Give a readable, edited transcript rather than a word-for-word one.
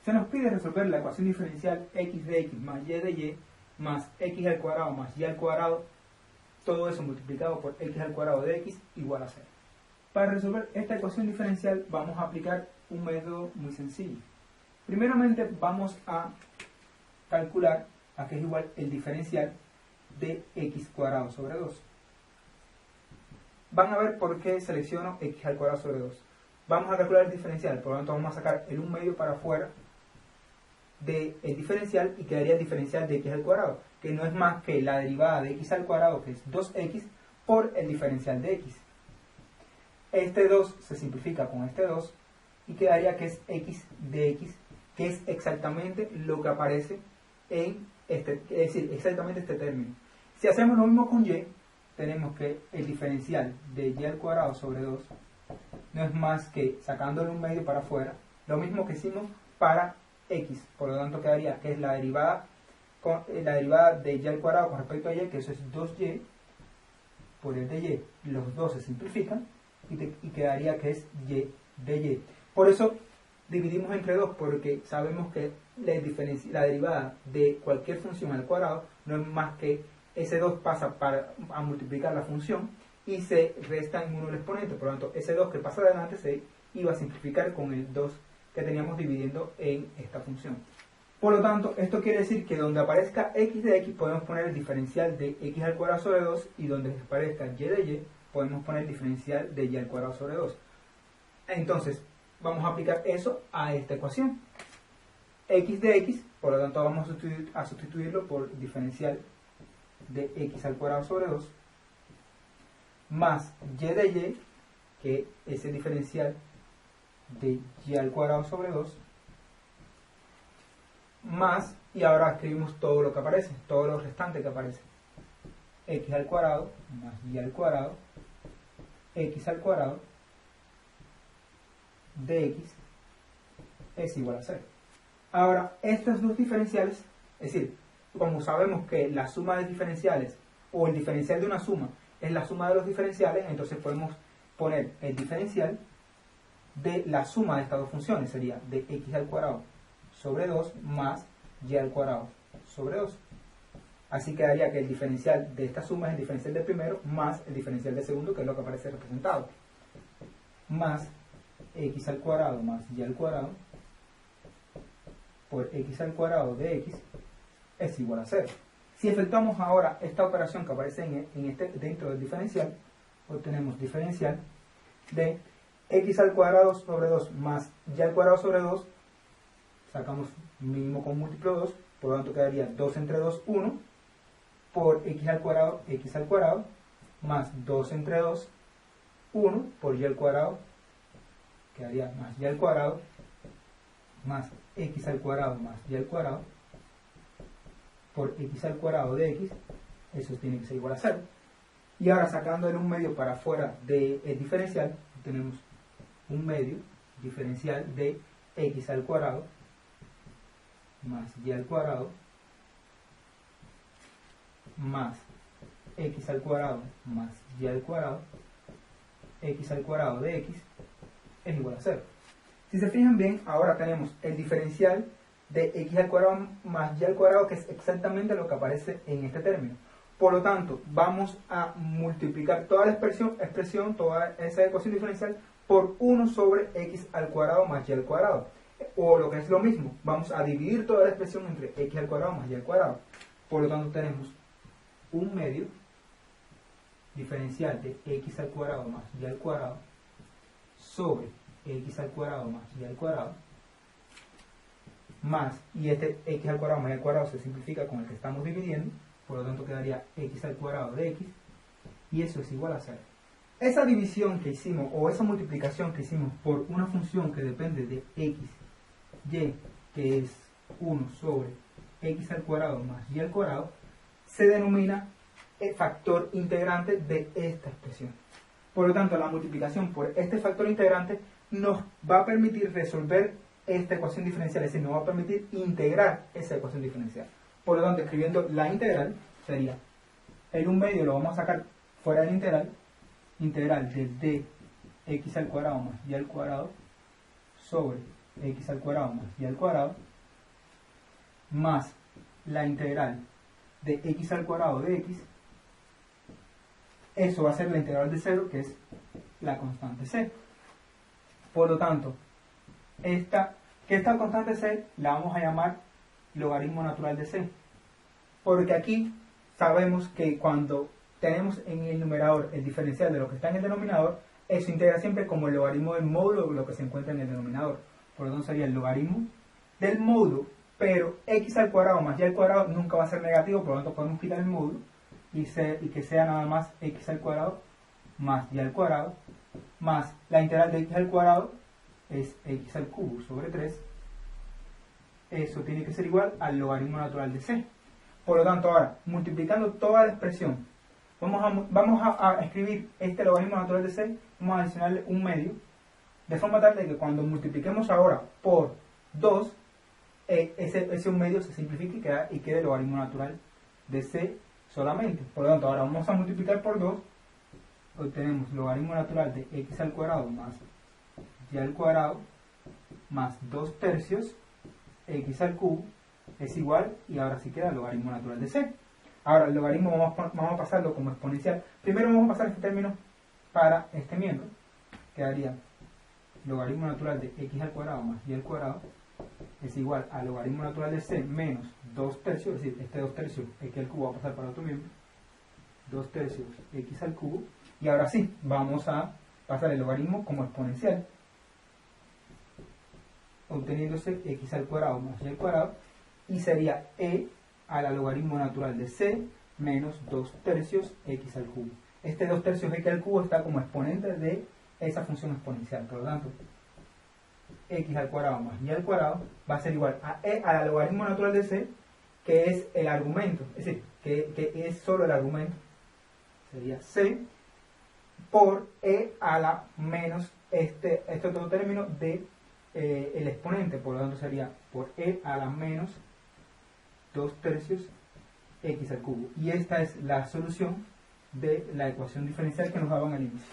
Se nos pide resolver la ecuación diferencial x de x más y de y más x al cuadrado más y al cuadrado, todo eso multiplicado por x al cuadrado de x igual a 0. Para resolver esta ecuación diferencial vamos a aplicar un método muy sencillo. Primeramente vamos a calcular a qué es igual el diferencial de x cuadrado sobre 2. Van a ver por qué selecciono x al cuadrado sobre 2. Vamos a calcular el diferencial, por lo tanto vamos a sacar el 1 medio para afuera del diferencial y quedaría el diferencial de x al cuadrado, que no es más que la derivada de x al cuadrado, que es 2x, por el diferencial de x. Este 2 se simplifica con este 2 y quedaría que es x de x, que es exactamente lo que aparece en este, es decir, exactamente este término. Si hacemos lo mismo con y, tenemos que el diferencial de y al cuadrado sobre 2 no es más que sacándole un medio para afuera, lo mismo que hicimos para x, por lo tanto quedaría que es la derivada de y al cuadrado con respecto a y, que eso es 2y por el de y, los dos se simplifican y quedaría que es y de y. Por eso dividimos entre 2, porque sabemos que la derivada de cualquier función al cuadrado no es más que ese 2 pasa a multiplicar la función y se resta en 1 el exponente, por lo tanto ese 2 que pasa adelante se iba a simplificar con el 2 que teníamos dividiendo en esta función. Por lo tanto, esto quiere decir que donde aparezca x de x podemos poner el diferencial de x al cuadrado sobre 2 y donde aparezca y de y podemos poner el diferencial de y al cuadrado sobre 2. Entonces, vamos a aplicar eso a esta ecuación. X de x, por lo tanto vamos a sustituirlo por diferencial de x al cuadrado sobre 2 más y de y, que es el diferencial de y al cuadrado sobre 2, más, y ahora escribimos todo lo que aparece, todo lo restante que aparece, x al cuadrado más y al cuadrado, x al cuadrado de x es igual a 0. Ahora, estos dos diferenciales, es decir, como sabemos que la suma de diferenciales o el diferencial de una suma es la suma de los diferenciales, entonces podemos poner el diferencial de la suma de estas dos funciones, sería de x al cuadrado sobre 2 más y al cuadrado sobre 2. Así quedaría que el diferencial de esta suma es el diferencial del primero más el diferencial del segundo, que es lo que aparece representado, más x al cuadrado más y al cuadrado por x al cuadrado de x es igual a 0. Si efectuamos ahora esta operación que aparece dentro del diferencial, obtenemos diferencial de x al cuadrado sobre 2 más y al cuadrado sobre 2, sacamos mínimo con múltiplo 2, por lo tanto quedaría 2 entre 2, 1, por x al cuadrado, más 2 entre 2, 1, por y al cuadrado, quedaría más y al cuadrado, más x al cuadrado más y al cuadrado, por x al cuadrado de x, eso tiene que ser igual a 0. Y ahora sacándole un medio para afuera del diferencial, tenemos un medio diferencial de x al cuadrado más y al cuadrado más x al cuadrado más y al cuadrado, x al cuadrado de x es igual a 0. Si se fijan bien, ahora tenemos el diferencial de x al cuadrado más y al cuadrado, que es exactamente lo que aparece en este término. Por lo tanto, vamos a multiplicar toda la expresión, toda esa ecuación diferencial por 1 sobre x al cuadrado más y al cuadrado. O lo que es lo mismo, vamos a dividir toda la expresión entre x al cuadrado más y al cuadrado. Por lo tanto, tenemos un medio diferencial de x al cuadrado más y al cuadrado sobre x al cuadrado más y al cuadrado más, y este x al cuadrado más y al cuadrado se simplifica con el que estamos dividiendo, por lo tanto quedaría x al cuadrado de x, y eso es igual a 0. Esa división que hicimos, o esa multiplicación que hicimos por una función que depende de x, y, que es 1 sobre x al cuadrado más y al cuadrado, se denomina el factor integrante de esta expresión. Por lo tanto, la multiplicación por este factor integrante nos va a permitir resolver esta ecuación diferencial, es decir, nos va a permitir integrar esa ecuación diferencial. Por lo tanto, escribiendo la integral, sería el 1 medio lo vamos a sacar fuera del integral de x al cuadrado más y al cuadrado sobre x al cuadrado más y al cuadrado, más la integral de x al cuadrado de x, eso va a ser la integral de 0, que es la constante c. Por lo tanto, esta constante c la vamos a llamar logaritmo natural de c, porque aquí sabemos que cuando tenemos en el numerador el diferencial de lo que está en el denominador, eso integra siempre como el logaritmo del módulo de lo que se encuentra en el denominador. Por lo tanto sería el logaritmo del módulo, pero x al cuadrado más y al cuadrado nunca va a ser negativo, por lo tanto podemos quitar el módulo y que sea nada más x al cuadrado más y al cuadrado, más la integral de x al cuadrado es x al cubo sobre 3. Eso tiene que ser igual al logaritmo natural de c. Por lo tanto, ahora, multiplicando toda la expresión, vamos a escribir este logaritmo natural de c, vamos a adicionarle un medio, de forma tal de que cuando multipliquemos ahora por 2, ese un medio se simplifique y quede el logaritmo natural de c solamente. Por lo tanto, ahora vamos a multiplicar por 2, obtenemos logaritmo natural de x al cuadrado más y al cuadrado más 2 tercios x al cubo es igual, y ahora sí queda el logaritmo natural de c. Ahora el logaritmo vamos a pasarlo como exponencial. Primero vamos a pasar este término para este miembro, quedaría logaritmo natural de x al cuadrado más y al cuadrado es igual al logaritmo natural de c menos 2 tercios, es decir, este 2 tercios x al cubo va a pasar para otro miembro, 2 tercios x al cubo, y ahora sí, vamos a pasar el logaritmo como exponencial, obteniéndose x al cuadrado más y al cuadrado, y sería e a la logaritmo natural de c menos 2 tercios x al cubo. Este 2 tercios x al cubo está como exponente de esa función exponencial, por lo tanto, x al cuadrado más y al cuadrado va a ser igual a e a la logaritmo natural de c, que es el argumento, es decir, que es solo el argumento, sería c, por e a la menos este otro término de el exponente, por lo tanto sería por e a la menos 2 tercios x al cubo. Y esta es la solución de la ecuación diferencial que nos daban al inicio.